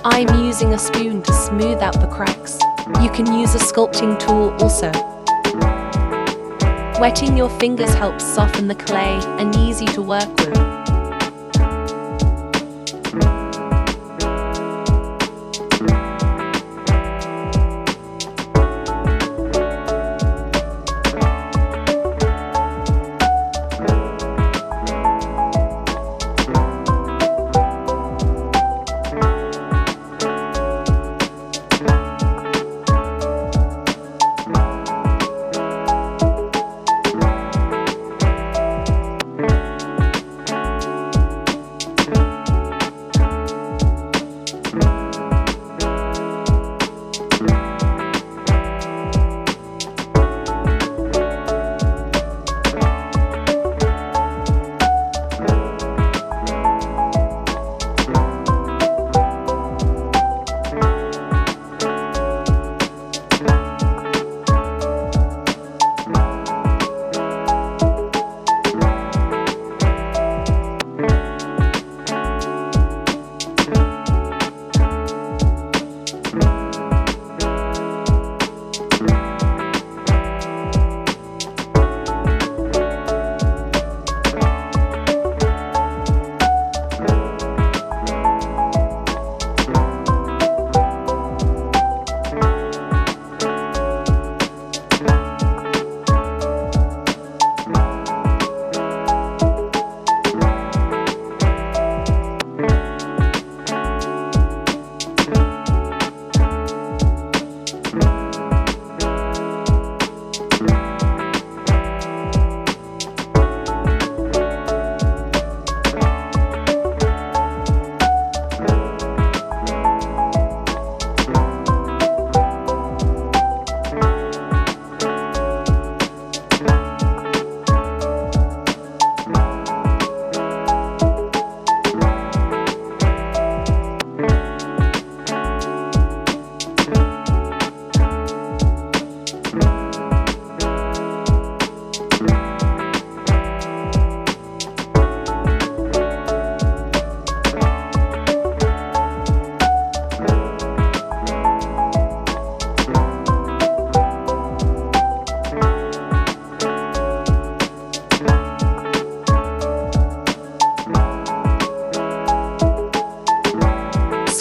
I'm using a spoon to smooth out the cracks. You can use a sculpting tool also. Wetting your fingers helps soften the clay and easy to work with.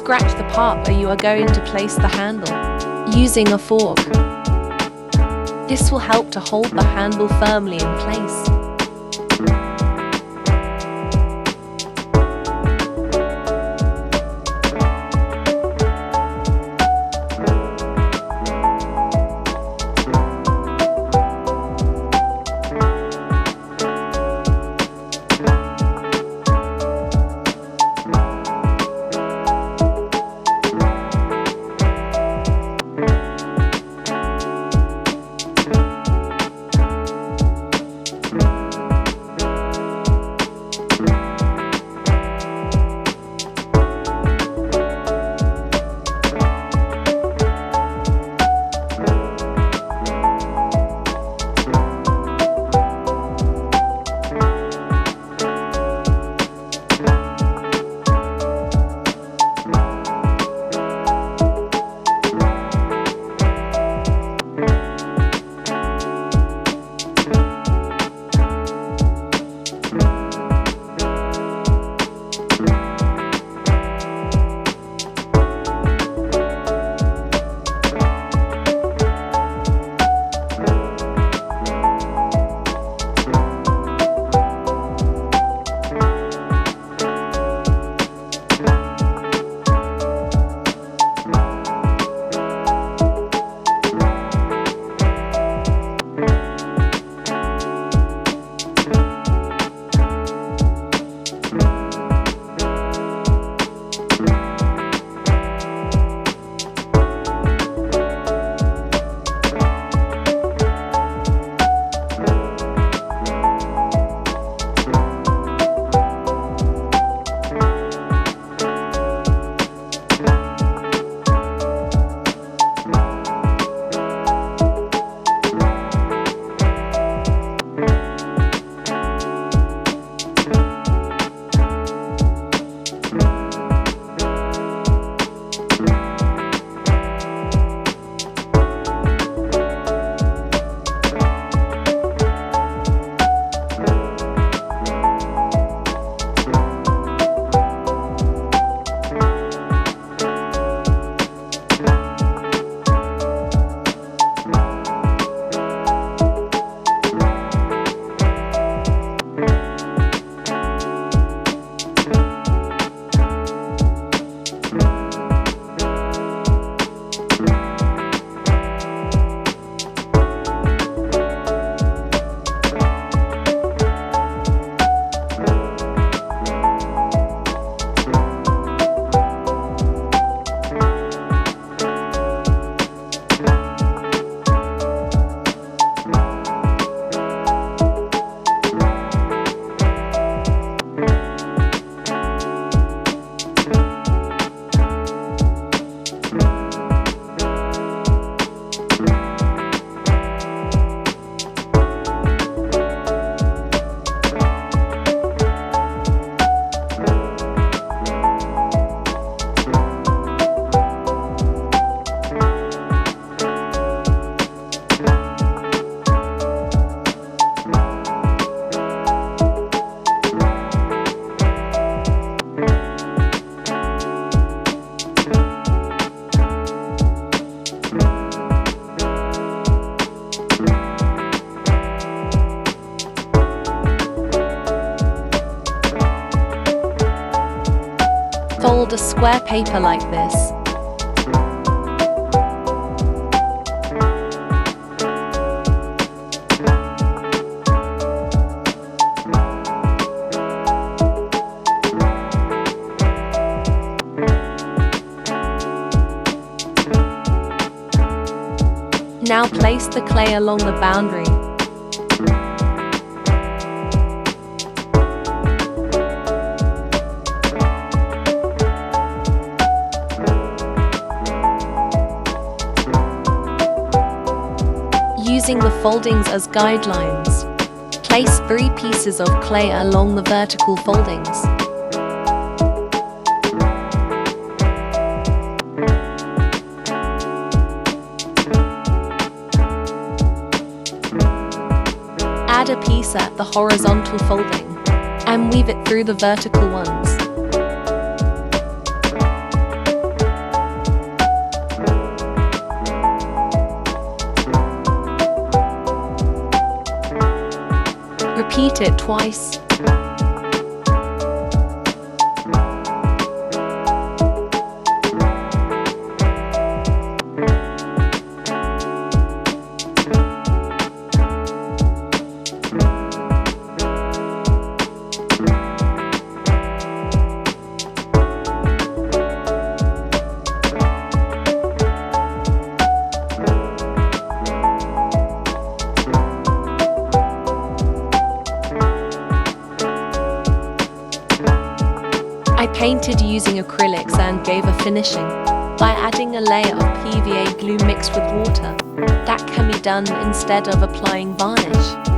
Scratch the part where you are going to place the handle, using a fork. This will help to hold the handle firmly in place. fold a square paper like this. Now place the clay along the boundary. Using the foldings as guidelines, place 3 pieces of clay along the vertical foldings. Add a piece at the horizontal folding and weave it through the vertical ones. Repeat it twice. I painted using acrylics and gave a finishing by adding a layer of PVA glue mixed with water. That can be done instead of applying varnish.